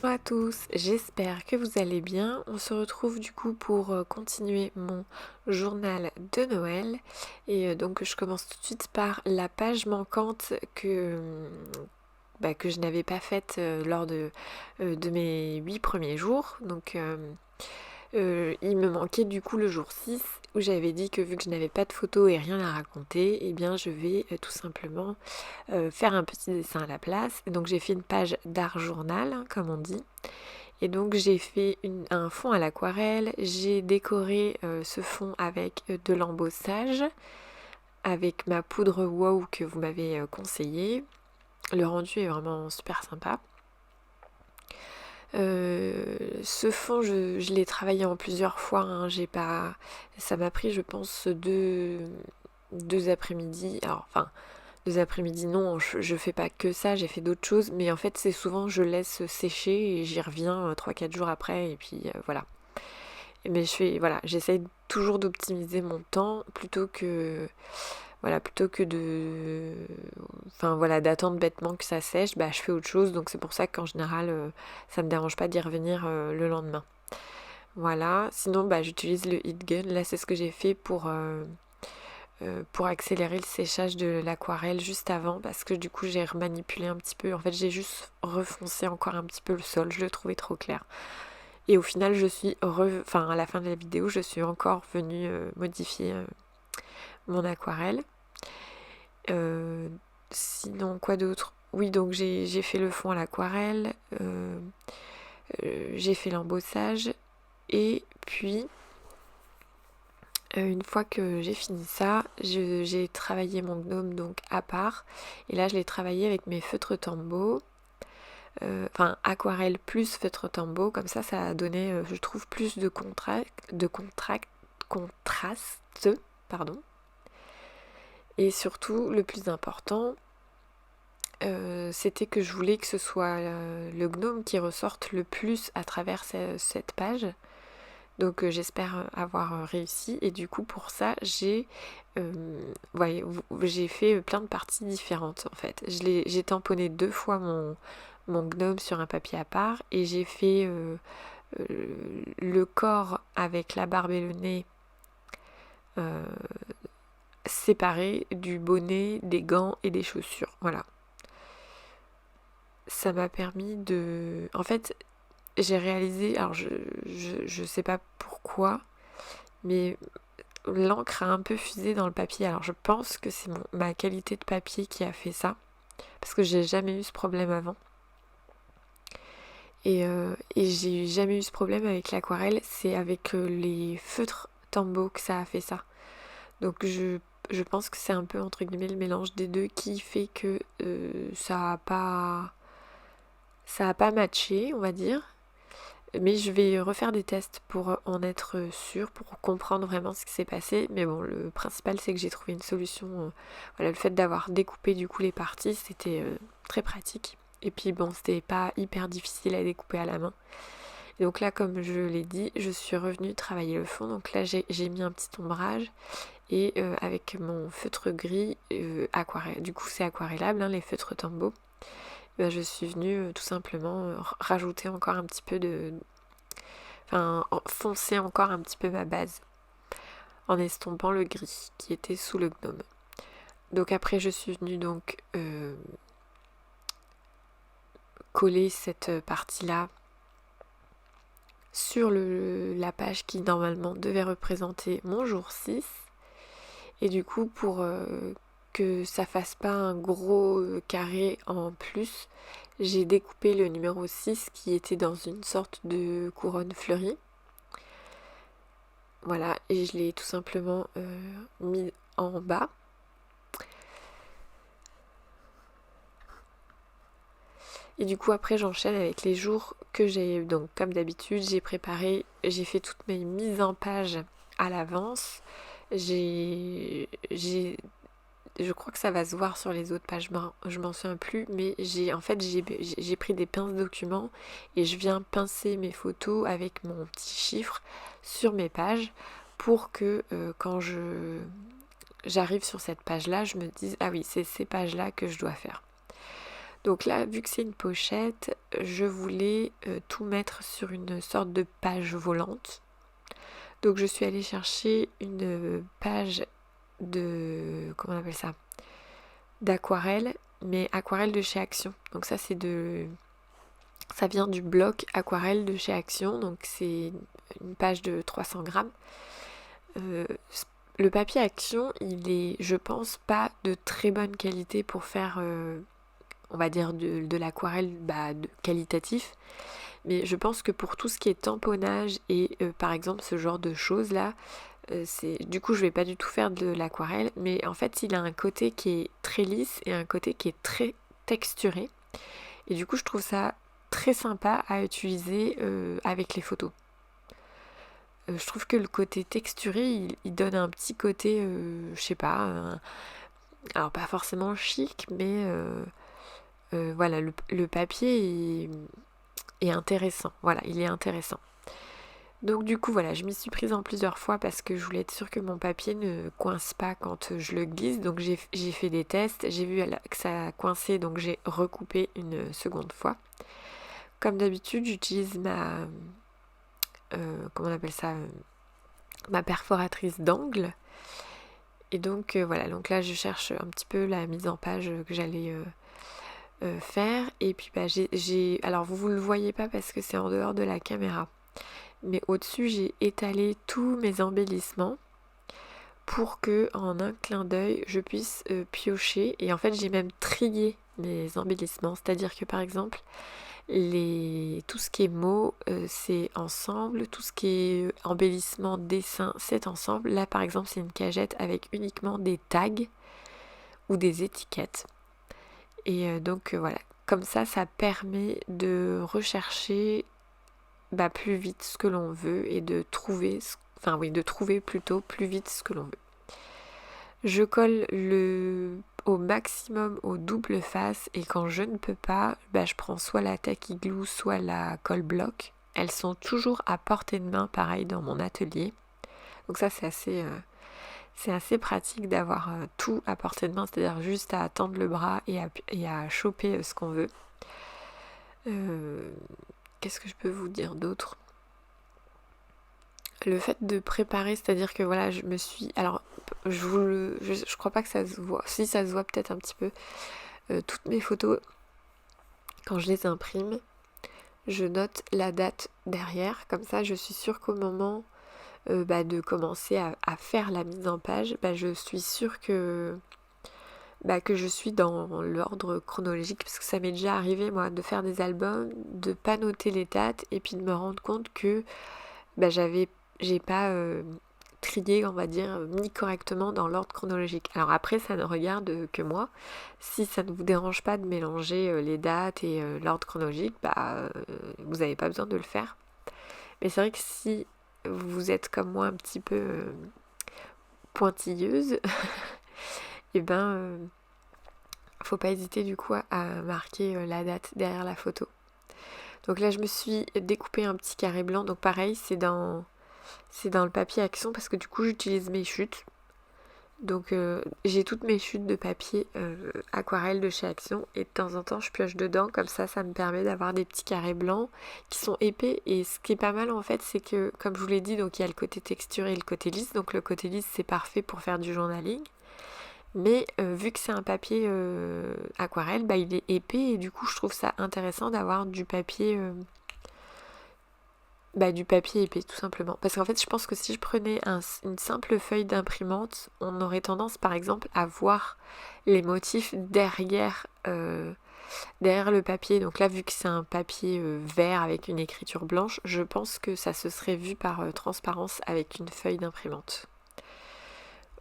Bonjour à tous, j'espère que vous allez bien. On se retrouve du coup pour continuer mon journal de Noël. Et donc je commence tout de suite par la page manquante que je n'avais pas faite lors de mes 8 premiers jours. Il me manquait du coup le jour 6 où j'avais dit que vu que je n'avais pas de photos et rien à raconter, eh bien je vais tout simplement faire un petit dessin à la place. Et donc j'ai fait une page d'art journal, hein, comme on dit. Et donc j'ai fait un fond à l'aquarelle, j'ai décoré ce fond avec de l'embossage, avec ma poudre wow que vous m'avez conseillé. Le rendu est vraiment super sympa. Ce fond, je l'ai travaillé en plusieurs fois, hein. Ça m'a pris, je pense, deux après-midi. Alors, enfin, 2 après-midi, non, je fais pas que ça, j'ai fait d'autres choses, mais en fait, c'est souvent, je laisse sécher et j'y reviens 3-4 jours après, et puis voilà. Mais voilà, j'essaye toujours d'optimiser mon temps plutôt que enfin voilà, d'attendre bêtement que ça sèche, bah je fais autre chose, donc c'est pour ça qu'en général, ça me dérange pas d'y revenir le lendemain. Voilà, sinon bah j'utilise le heat gun, là c'est ce que j'ai fait pour accélérer le séchage de l'aquarelle juste avant, parce que du coup j'ai remanipulé un petit peu, en fait j'ai juste refoncé encore un petit peu le sol, je le trouvais trop clair. Et au final, à la fin de la vidéo, je suis encore venue modifier mon aquarelle. Euh, Sinon, quoi d'autre? Oui, donc j'ai fait le fond à l'aquarelle, j'ai fait l'embossage, et puis une fois que j'ai fini ça, j'ai travaillé mon gnome donc à part, et là je l'ai travaillé avec mes feutres Tombow. Enfin aquarelle plus feutre Tombow, comme ça a donné, je trouve, plus contraste, pardon. Et surtout, le plus important, c'était que je voulais que ce soit le gnome qui ressorte le plus à travers cette page. Donc j'espère avoir réussi. Et du coup pour ça j'ai fait plein de parties différentes en fait. J'ai tamponné 2 fois mon gnome sur un papier à part, et j'ai fait le corps avec la barbe et le nez euh, séparés du bonnet, des gants et des chaussures. Voilà. Ça m'a permis de... En fait, j'ai réalisé, alors je sais pas pourquoi, mais l'encre a un peu fusé dans le papier. Alors je pense que c'est ma qualité de papier qui a fait ça, parce que j'ai jamais eu ce problème avant. Et j'ai jamais eu ce problème avec l'aquarelle, c'est avec les feutres Tombow que ça a fait ça. Donc je pense que c'est un peu entre guillemets le mélange des deux qui fait que ça a pas matché, on va dire. Mais je vais refaire des tests pour en être sûre, pour comprendre vraiment ce qui s'est passé. Mais bon, le principal, c'est que j'ai trouvé une solution. Voilà, le fait d'avoir découpé du coup les parties, c'était très pratique. Et puis bon, c'était pas hyper difficile à découper à la main. Et donc là, comme je l'ai dit, je suis revenue travailler le fond. Donc là, j'ai mis un petit ombrage. Et avec mon feutre gris aquarelle, du coup c'est aquarellable, hein, les feutres Tombow, je suis venue tout simplement rajouter encore un petit peu enfin foncer encore un petit peu ma base en estompant le gris qui était sous le gnome. Donc après je suis venue donc coller cette partie là sur la page qui normalement devait représenter mon jour 6. Et du coup pour que ça fasse pas un gros carré en plus, j'ai découpé le numéro 6 qui était dans une sorte de couronne fleurie. Voilà, et je l'ai tout simplement mis en bas. Et du coup après j'enchaîne avec les jours que j'ai, donc comme d'habitude j'ai fait toutes mes mises en page à l'avance. Je crois que ça va se voir sur les autres pages, je m'en souviens plus, mais j'ai pris des pinces documents et je viens pincer mes photos avec mon petit chiffre sur mes pages pour que quand j'arrive sur cette page là, je me dise ah oui, c'est ces pages là que je dois faire. Donc là, vu que c'est une pochette, je voulais tout mettre sur une sorte de page volante. Donc je suis allée chercher une page de... comment on appelle ça? D'aquarelle, mais aquarelle de chez Action. Donc ça vient du bloc aquarelle de chez Action, donc c'est une page de 300 grammes. Le papier Action, il est, je pense, pas de très bonne qualité pour faire, on va dire, de l'aquarelle qualitatif. Mais je pense que pour tout ce qui est tamponnage et par exemple ce genre de choses là, du coup je vais pas du tout faire de l'aquarelle, mais en fait il a un côté qui est très lisse et un côté qui est très texturé. Et du coup je trouve ça très sympa à utiliser avec les photos. Je trouve que le côté texturé, il donne un petit côté, je sais pas, alors pas forcément chic, mais voilà, le papier est intéressant. Voilà, il est intéressant. Donc du coup, voilà, je m'y suis prise en plusieurs fois parce que je voulais être sûre que mon papier ne coince pas quand je le glisse. Donc j'ai fait des tests, j'ai vu que ça coinçait, donc j'ai recoupé une seconde fois. Comme d'habitude, j'utilise comment on appelle ça, ma perforatrice d'angle. Et donc voilà, donc là je cherche un petit peu la mise en page que j'allais faire. Et puis alors vous le voyez pas parce que c'est en dehors de la caméra, mais au-dessus j'ai étalé tous mes embellissements pour que en un clin d'œil je puisse piocher. Et en fait j'ai même trié mes embellissements, c'est-à-dire que par exemple tout ce qui est mots c'est ensemble, tout ce qui est embellissement, dessin c'est ensemble. Là par exemple c'est une cagette avec uniquement des tags ou des étiquettes. Et donc voilà, comme ça permet de rechercher plus vite ce que l'on veut et de trouver, de trouver plutôt plus vite ce que l'on veut. Je colle au maximum au double face et quand je ne peux pas, je prends soit la tacky glue, soit la colle bloc. Elles sont toujours à portée de main, pareil dans mon atelier. Donc ça c'est assez pratique d'avoir tout à portée de main, c'est-à-dire juste à tendre le bras et à choper ce qu'on veut. Qu'est-ce que je peux vous dire d'autre ? Le fait de préparer, c'est-à-dire que voilà, je me suis... Alors, je crois pas que ça se voit. Si, ça se voit peut-être un petit peu. Toutes mes photos, quand je les imprime, je note la date derrière. Comme ça, je suis sûre qu'au moment de commencer à faire la mise en page, je suis sûre que je suis dans l'ordre chronologique, parce que ça m'est déjà arrivé moi de faire des albums, de pas noter les dates et puis de me rendre compte que j'ai pas trié, on va dire, mis correctement dans l'ordre chronologique. Alors après, ça ne regarde que moi. Si ça ne vous dérange pas de mélanger les dates et l'ordre chronologique, vous n'avez pas besoin de le faire. Mais c'est vrai que si vous êtes comme moi un petit peu pointilleuse, et faut pas hésiter du coup à marquer la date derrière la photo. Donc là je me suis découpé un petit carré blanc, donc pareil c'est dans le papier Action parce que du coup j'utilise mes chutes. Donc j'ai toutes mes chutes de papier aquarelle de chez Action et de temps en temps je pioche dedans, comme ça me permet d'avoir des petits carrés blancs qui sont épais. Et ce qui est pas mal en fait, c'est que comme je vous l'ai dit, donc il y a le côté texturé et le côté lisse. Donc le côté lisse c'est parfait pour faire du journaling, mais vu que c'est un papier aquarelle, il est épais et du coup je trouve ça intéressant d'avoir du papier épais tout simplement. Parce qu'en fait je pense que si je prenais une simple feuille d'imprimante, on aurait tendance par exemple à voir les motifs derrière le papier. Donc là vu que c'est un papier vert avec une écriture blanche, je pense que ça se serait vu par transparence avec une feuille d'imprimante.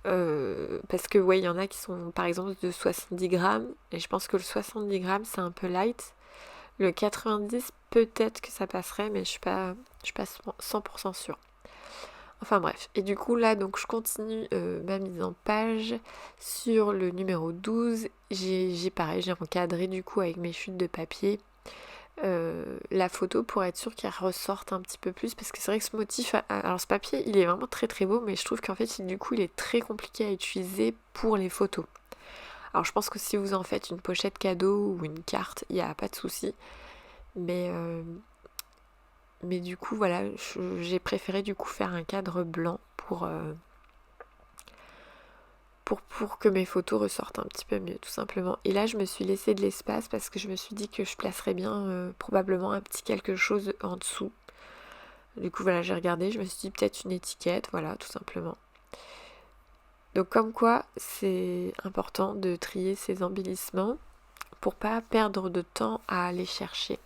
Parce que il y en a qui sont par exemple de 70 grammes et je pense que le 70 grammes c'est un peu light. Le 90 peut-être que ça passerait, mais je suis pas 100% sûre. Enfin bref, et du coup là donc je continue ma mise en page sur le numéro 12. J'ai encadré du coup avec mes chutes de papier la photo pour être sûre qu'elle ressorte un petit peu plus, parce que c'est vrai que ce motif, alors ce papier il est vraiment très très beau, mais je trouve qu'en fait du coup il est très compliqué à utiliser pour les photos. Alors je pense que si vous en faites une pochette cadeau ou une carte, il n'y a pas de souci. Mais du coup voilà, j'ai préféré du coup faire un cadre blanc pour que mes photos ressortent un petit peu mieux tout simplement. Et là je me suis laissé de l'espace parce que je me suis dit que je placerais bien probablement un petit quelque chose en dessous. Du coup voilà, j'ai regardé, je me suis dit peut-être une étiquette, voilà tout simplement. Donc comme quoi c'est important de trier ses embellissements pour pas perdre de temps à aller chercher.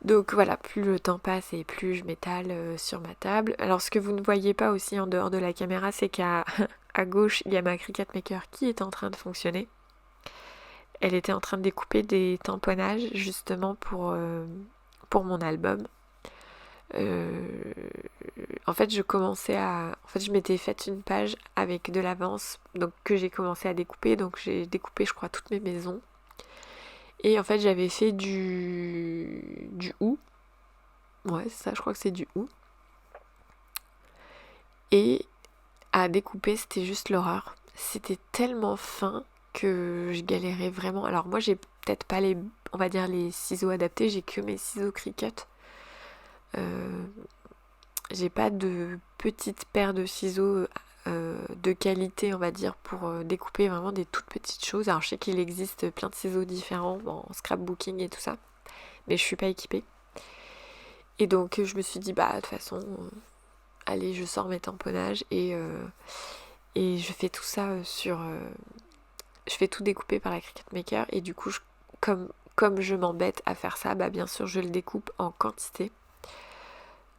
Donc voilà, plus le temps passe et plus je m'étale sur ma table. Alors ce que vous ne voyez pas aussi en dehors de la caméra, c'est qu'à à gauche, il y a ma Cricut Maker qui est en train de fonctionner. Elle était en train de découper des tamponnages justement pour mon album. En fait, je m'étais faite une page avec de l'avance, donc que j'ai commencé à découper. Donc j'ai découpé, je crois, toutes mes maisons. Et en fait, j'avais fait du hou. Ouais, c'est ça, je crois que c'est du hou. Et à découper, c'était juste l'horreur. C'était tellement fin que je galérais vraiment. Alors moi, j'ai peut-être pas on va dire les ciseaux adaptés, j'ai que mes ciseaux Cricut. J'ai pas de petite paire de ciseaux de qualité, on va dire, pour découper vraiment des toutes petites choses. Alors je sais qu'il existe plein de ciseaux différents en scrapbooking et tout ça, mais je suis pas équipée. Et donc je me suis dit, bah de toute façon, allez, je sors mes tamponnages et je fais tout ça je fais tout découper par la Cricut Maker et du coup, comme je m'embête à faire ça, bah bien sûr, je le découpe en quantité.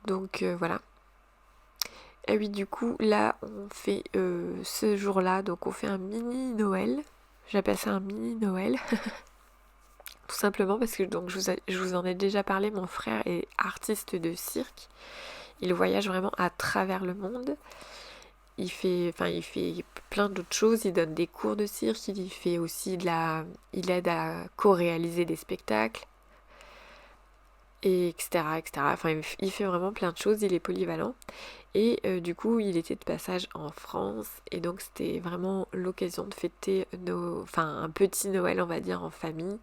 Donc voilà. Et oui, du coup, là, on fait ce jour-là, donc on fait un mini Noël. J'appelle ça un mini Noël. Tout simplement parce que donc, je vous en ai déjà parlé, mon frère est artiste de cirque. Il voyage vraiment à travers le monde. Il fait plein d'autres choses. Il donne des cours de cirque. Il fait aussi il aide à co-réaliser des spectacles. Et etc., etc. Enfin, il fait vraiment plein de choses. Il est polyvalent. Et du coup, il était de passage en France. Et donc, c'était vraiment l'occasion de fêter un petit Noël, on va dire, en famille.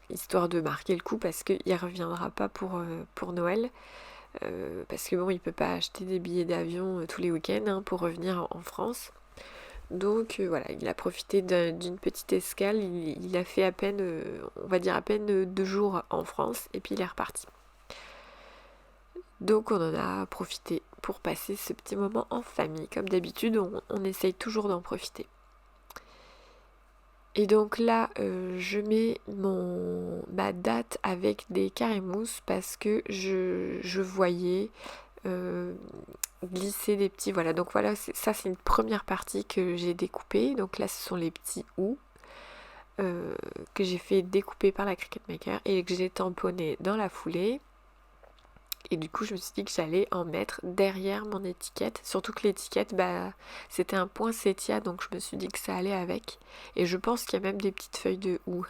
Histoire de marquer le coup parce qu'il ne reviendra pas pour Noël. Parce que bon, il peut pas acheter des billets d'avion tous les week-ends pour revenir en France. Donc voilà, il a profité d'une petite escale. Il a fait à peine, on va dire à peine 2 jours en France et puis il est reparti. Donc on en a profité pour passer ce petit moment en famille. Comme d'habitude, on essaye toujours d'en profiter. Et donc là, je mets ma date avec des carrés mousse parce que je voyais glisser des petits... Voilà, donc voilà, ça c'est une première partie que j'ai découpée. Donc là, ce sont les petits ou que j'ai fait découper par la Cricut Maker et que j'ai tamponné dans la foulée. Et du coup, je me suis dit que j'allais en mettre derrière mon étiquette. Surtout que l'étiquette, c'était un poinsettia, donc je me suis dit que ça allait avec. Et je pense qu'il y a même des petites feuilles de hou.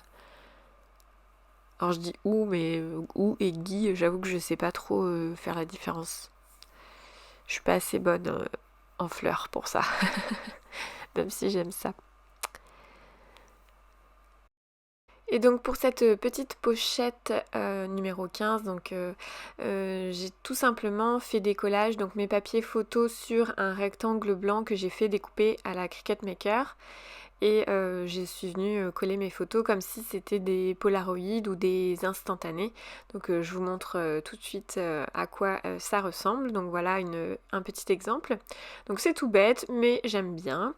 Alors je dis hou, mais hou et gui, j'avoue que je sais pas trop faire la différence. Je suis pas assez bonne en fleurs pour ça. Même si j'aime ça. Et donc pour cette petite pochette numéro 15, donc j'ai tout simplement fait des collages, donc mes papiers photos sur un rectangle blanc que j'ai fait découper à la Cricut Maker. Et je suis venue coller mes photos comme si c'était des polaroïdes ou des instantanés. Donc je vous montre tout de suite à quoi ça ressemble. Donc voilà un petit exemple. Donc c'est tout bête mais j'aime bien.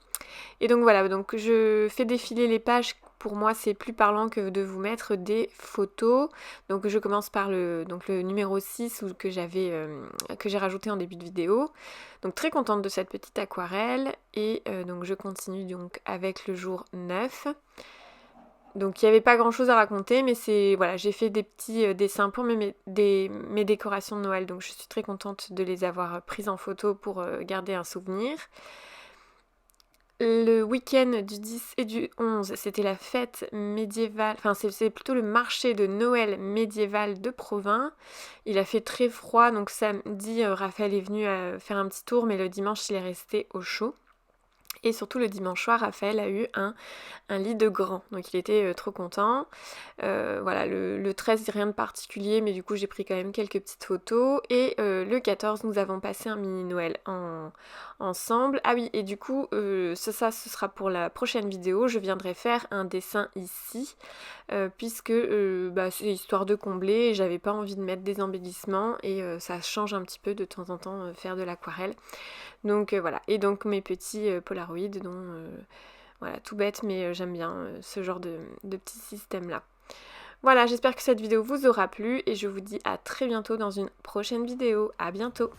Et donc voilà, donc je fais défiler les pages. Pour moi, c'est plus parlant que de vous mettre des photos. Donc je commence par le numéro 6 que j'ai rajouté en début de vidéo. Donc très contente de cette petite aquarelle. Et donc je continue donc avec le jour 9. Donc il n'y avait pas grand chose à raconter, mais j'ai fait des petits dessins pour mes décorations de Noël. Donc je suis très contente de les avoir prises en photo pour garder un souvenir. Le week-end du 10 et du 11, c'était la fête médiévale, enfin c'est plutôt le marché de Noël médiéval de Provins. Il a fait très froid, donc samedi, Raphaël est venu faire un petit tour, mais le dimanche, il est resté au chaud. Et surtout le dimanche soir, Raphaël a eu un lit de grand, donc il était trop content. Voilà, le 13, rien de particulier, mais du coup j'ai pris quand même quelques petites photos. Et le 14, nous avons passé un mini Noël ensemble. Ah oui, et du coup, ce sera pour la prochaine vidéo. Je viendrai faire un dessin ici, puisque c'est histoire de combler. J'avais pas envie de mettre des embellissements et ça change un petit peu de temps en temps faire de l'aquarelle. Donc voilà, et donc mes petits Polaroid dont voilà, tout bête, mais j'aime bien ce genre de petit système là. Voilà, j'espère que cette vidéo vous aura plu et je vous dis à très bientôt dans une prochaine vidéo. À bientôt!